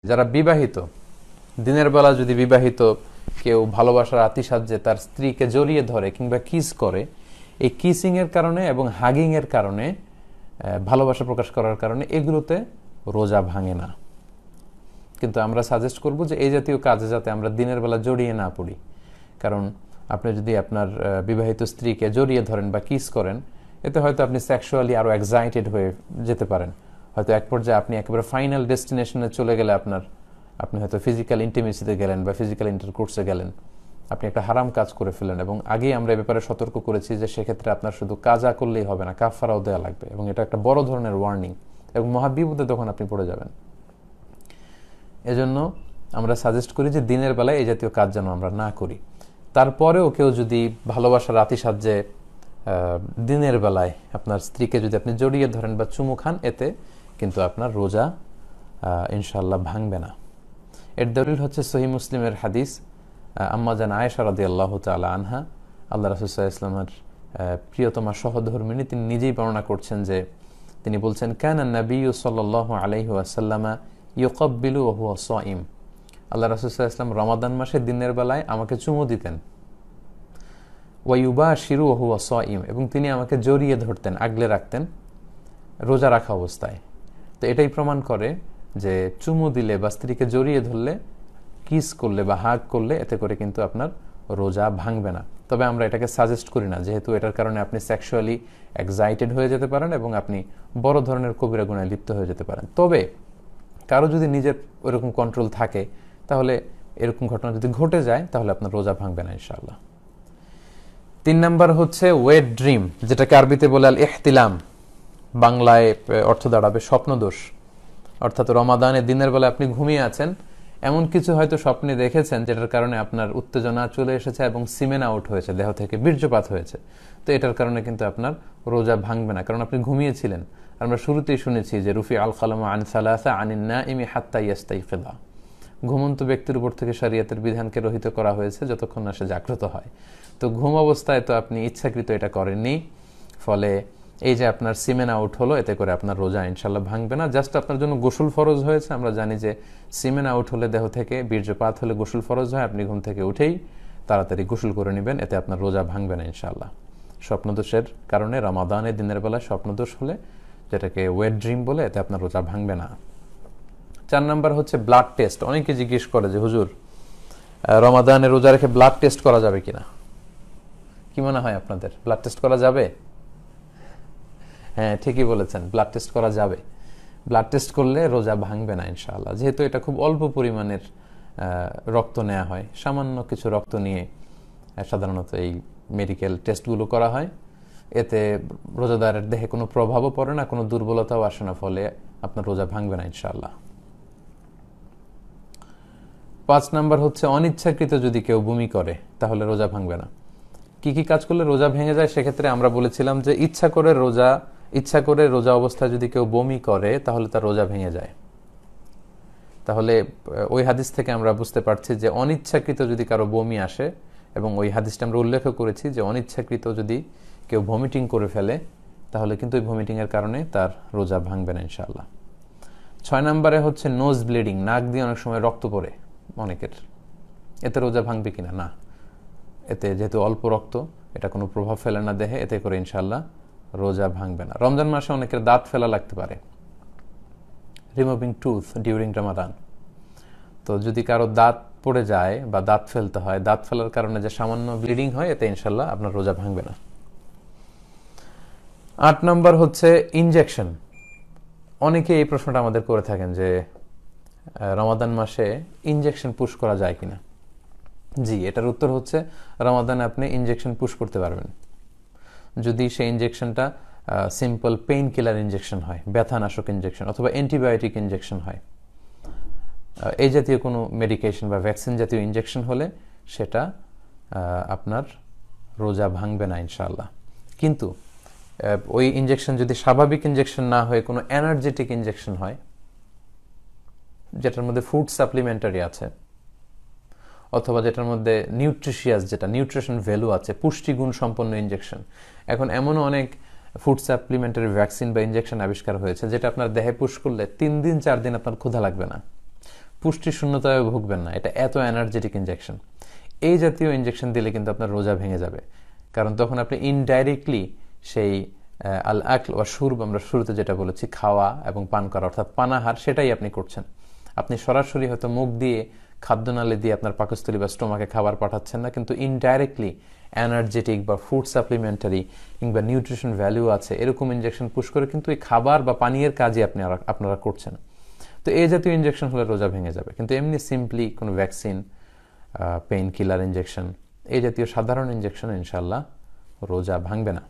যারা বিবাহিত, দিনের বেলা যদি বিবাহিত কেউ ভালোবাসার আতিশায্যে তার স্ত্রীকে জড়িয়ে ধরে কিংবা কিস করে, এই কিসিং এর কারণে এবং হাগিং এর কারণে, ভালোবাসা প্রকাশ করার কারণে এগুলোতে রোজা ভাঙে না। কিন্তু আমরা সাজেস্ট করব যে এই জাতীয় কাজে যাতে আমরা দিনের বেলা জড়িয়ে না পড়ি। কারণ আপনি যদি আপনার বিবাহিত স্ত্রীকে জড়িয়ে ধরেন বা কিস করেন, এতে হয়তো আপনি সেক্সুয়ালি আরো এক্সাইটেড হয়ে যেতে পারেন। হয়তো এক পর্যায়ে আপনি একেবারে ফাইনাল ডেস্টিনেশনে চলে গেলে আপনি হয়তো ফিজিক্যাল ইন্টিমেসিতে গেলেন বা ফিজিক্যাল ইন্টারকোর্সে গেলেন, আপনি একটা হারাম কাজ করে ফেলেন। এবং আগেই আমরা এ ব্যাপারে সতর্ক করেছি যে সেক্ষেত্রে আপনার শুধু কাজা করলেই হবে না, কাফারাও দেওয়া লাগবে, এবং এটা একটা বড় ধরনের ওয়ার্নিং এবং মহাবিপদে তখন আপনি পড়ে যাবেন। এজন্য আমরা সাজেস্ট করি যে দিনের বেলায় এই জাতীয় কাজ যেন আমরা না করি। তারপরেও কেউ যদি ভালোবাসার আতিশায্যে দিনের বেলায় আপনার স্ত্রীকে যদি আপনি জড়িয়ে ধরেন বা চুমু খান, এতে কিন্তু আপনার রোজা ইনশাআল্লাহ ভাঙবে না। এর দলিল হচ্ছে সহিহ মুসলিমের হাদিস, আম্মা জান আয়েশা রাদিয়াল্লাহু তাআলা আনহা, আল্লাহ রাসূল সাল্লাল্লাহু আলাইহি ওয়াসাল্লামের প্রিয়তমা সহধর্মিণী, তিনি নিজেই বর্ণনা করছেন যে তিনি বলছেন, কানা নবিয়্যু সাল্লাল্লাহু আলাইহি ওয়াসাল্লাম ইউকাব্বিলু ওয়া হুয়া সাইম। আল্লাহ রাসূল সাল্লাল্লাহু আলাইহি ওয়াসাল্লাম রমাদান মাসে দিনের বেলায় আমাকে চুমু দিতেন, ওয়া ইউবাশিরু ওয়া হুয়া সাইম, এবং তিনি আমাকে জড়িয়ে ধরতেন, আগলে রাখতেন রোজা রাখা অবস্থায়। তো এটাই প্রমাণ করে যে চুমু দিলে বা স্ত্রীকে জড়িয়ে ধরলে, কিস করলে বা হাগ করলে, এতে করে কিন্তু আপনার রোজা ভাঙবে না। তবে আমরা এটাকে সাজেস্ট করি না, যেহেতু এটার কারণে আপনি সেক্সুয়ালি এক্সাইটেড হয়ে যেতে পারেন এবং আপনি বড় ধরনের কবিরা গুনাহে লিপ্ত হয়ে যেতে পারেন। তবে কারো যদি নিজের ওইরকম কন্ট্রোল থাকে, তাহলে এরকম ঘটনা যদি ঘটে যায়, তাহলে আপনার রোজা ভাঙবে না ইনশাআল্লাহ। 3 নাম্বার হচ্ছে ওয়েট ড্রিম, যেটাকে আরবিতে বলে আল ইহতিলাম, বাংলায় অর্থ দাঁড়াবে স্বপ্নদোষ। অর্থাৎ রমাদানের দিনের বেলা আপনি ঘুমিয়ে আছেন, এমন কিছু হয়তো স্বপ্নে দেখেছেন যেটার কারণে আপনার উত্তেজনা চলে এসেছে এবং সিমেন আউট হয়েছে, দেহ থেকে বীর্যপাত হয়েছে। তো এটার কারণে কিন্তু আপনার রোজা ভাঙবে না, কারণ আপনি ঘুমিয়েছিলেন। আমরা শুরুতেই শুনেছি যে রুফি আল কালামু আন সালাসা আনিন নাইমি হাত্তা ইয়াস্তাইকিযা, ঘুমন্ত ব্যক্তির উপর থেকে শরীয়তের বিধানকে রহিত করা হয়েছে যতক্ষণ না সে জাগ্রত হয়। তো ঘুম অবস্থায় তো আপনি ইচ্ছাকৃত এটা করেননি, ফলে এই যে আপনার সিমেন আউট হলো, এতে করে আপনার রোজা ইনশাল্লাহ ভাঙবে না। জাস্ট আপনার জন্য গোসল ফরজ হয়েছে। আমরা জানি যে সিমেন আউট হলে, দেহ থেকে বীর্যপাত হলে গোসল ফরজ হয়। আপনি ঘুম থেকে উঠেই তাড়াতাড়ি গোসল করে নেবেন, এতে আপনার রোজা ভাঙবে না ইনশাল্লাহ। স্বপ্নদোষের কারণে রমাদানের দিনের বেলায় স্বপ্নদোষ হলে, যেটাকে ওয়েট ড্রিম বলে, এতে আপনার রোজা ভাঙবে না। 4 নাম্বার হচ্ছে ব্লাড টেস্ট। অনেকে জিজ্ঞেস করে যে হুজুর, রমাদানে রোজা রেখে ব্লাড টেস্ট করা যাবে কিনা। কি মনে হয় আপনাদের, ব্লাড টেস্ট করা যাবে? হ্যাঁ, ঠিকই বলেছেন, ব্লাড টেস্ট করা যাবে। ব্লাড টেস্ট করলে রোজা ভাঙবে না ইনশাআল্লাহ, যেহেতু এটা খুব অল্প পরিমাণের রক্ত নেওয়া হয়। সামান্য কিছু রক্ত নিয়ে সাধারণত এই মেডিকেল টেস্টগুলো করা হয়। এতে রোজাদারের দেহে কোনো প্রভাবও পড়ে না, কোনো দুর্বলতাও আসে না, ফলে আপনার রোজা ভাঙবে না ইনশাআল্লাহ। 5 নাম্বার হচ্ছে অনিচ্ছাকৃত যদি কেউ বমি করে, তাহলে রোজা ভাঙবে না। কি কি কাজ করলে রোজা ভেঙে যায়? সেক্ষেত্রে আমরা বলেছিলাম যে ইচ্ছা করে রোজা অবস্থায় যদি কেউ বমি করে, তাহলে তার রোজা ভেঙে যায়। তাহলে ওই হাদিস থেকে আমরা বুঝতে পারছি যে অনিচ্ছাকৃত যদি কারো বমি আসে, এবং ওই হাদিসটা আমরা উল্লেখ করেছি যে অনিচ্ছাকৃত যদি কেউ ভমিটিং করে ফেলে, তাহলে কিন্তু ওই ভমিটিং এর কারণে তার রোজা ভাঙবে না ইনশাআল্লাহ। 6 নম্বরে হচ্ছে নোজ ব্লিডিং, নাক দিয়ে অনেক সময় রক্ত পড়ে অনেকের, এতে রোজা ভাঙবে কিনা? না, এতে যেহেতু অল্প রক্ত, এটা কোনো প্রভাব ফেলে না দেহে, এতে করে ইনশাআল্লাহ রোজা ভাঙবে না। রমজান মাসে অনেকের দাঁত ফেলা লাগতে পারে, রিমুভিং টুথ ডিউরিং রমাদান। তো যদি কারো দাঁত পড়ে যায় বা দাঁত ফেলতে হয়, দাঁত ফেলার কারণে যে সামান্য ব্লিডিং হয়, এতে ইনশাআল্লাহ আপনার রোজা ভাঙবে না। 8 নম্বর হচ্ছে ইনজেকশন। অনেকে এই প্রশ্নটা আমাদের করে থাকেন যে রমাদান মাসে ইনজেকশন পুশ করা যায় কিনা। জি, এটার উত্তর হচ্ছে রমাদানে আপনি ইনজেকশন পুশ করতে পারবেন, যদি সেই ইনজেকশনটা সিম্পল পেইন কিলার ইনজেকশন হয়, ব্যথানাশক ইনজেকশন, অথবা অ্যান্টিবায়োটিক ইনজেকশন হয়। এই জাতীয় কোনো মেডিকেশন বা ভ্যাকসিন জাতীয় ইনজেকশন হলে সেটা আপনার রোজা ভাঙবে না ইনশাআল্লাহ। কিন্তু ওই ইনজেকশন যদি স্বাভাবিক ইনজেকশন না হয়ে কোনো এনার্জেটিক ইনজেকশন হয়, যেটার মধ্যে ফুড সাপ্লিমেন্টারি আছে, অথবা যেটার মধ্যে নিউট্রিশিয়াস, যেটা নিউট্রিশন ভ্যালু আছে, পুষ্টিগুণ সম্পন্ন ইনজেকশন। এখন এমনও অনেক ফুড সাপ্লিমেন্টারি ভ্যাকসিন বা ইনজেকশন আবিষ্কার হয়েছে, যেটা আপনার দেহে পুশ করলে 3 দিন 4 দিন আপনার ক্ষুধা লাগবে না। পুষ্টি শূন্যতায় ভুগবেন না। এটা এত এনার্জেটিক ইনজেকশন। এই জাতীয় ইনজেকশন দিলে কিন্তু আপনার রোজা ভেঙে যাবে, কারণ তখন আপনি ইনডাইরেক্টলি সেই আল আকল ওয়া শুরব, আমরা শুরুতে যেটা বলেছি, খাওয়া এবং পান করা অর্থাৎ পানাহার, সেটাই আপনি করছেন। আপনি সরাসরি হয়তো মুখ দিয়ে খাদ্যনালী দিয়ে আপনার পাকস্থলী বা স্টোমাকে খাবার পাঠাচ্ছেন না, কিন্তু ইনডাইরেক্টলি এনার্জেটিক বা ফুড সাপ্লিমেন্টারি কিংবা নিউট্রিশন ভ্যালু আছে এরকম ইনজেকশন পুশ করে কিন্তু এই খাবার বা পানীয়ের কাজই আপনারা করছেন। তো এই জাতীয় ইনজেকশন হলে রোজা ভেঙে যাবে। কিন্তু এমনি সিম্পলি কোনো ভ্যাকসিন, পেইন কিলার ইনজেকশন, এই জাতীয় সাধারণ ইনজেকশন ইনশাল্লাহ রোজা ভাঙবে না।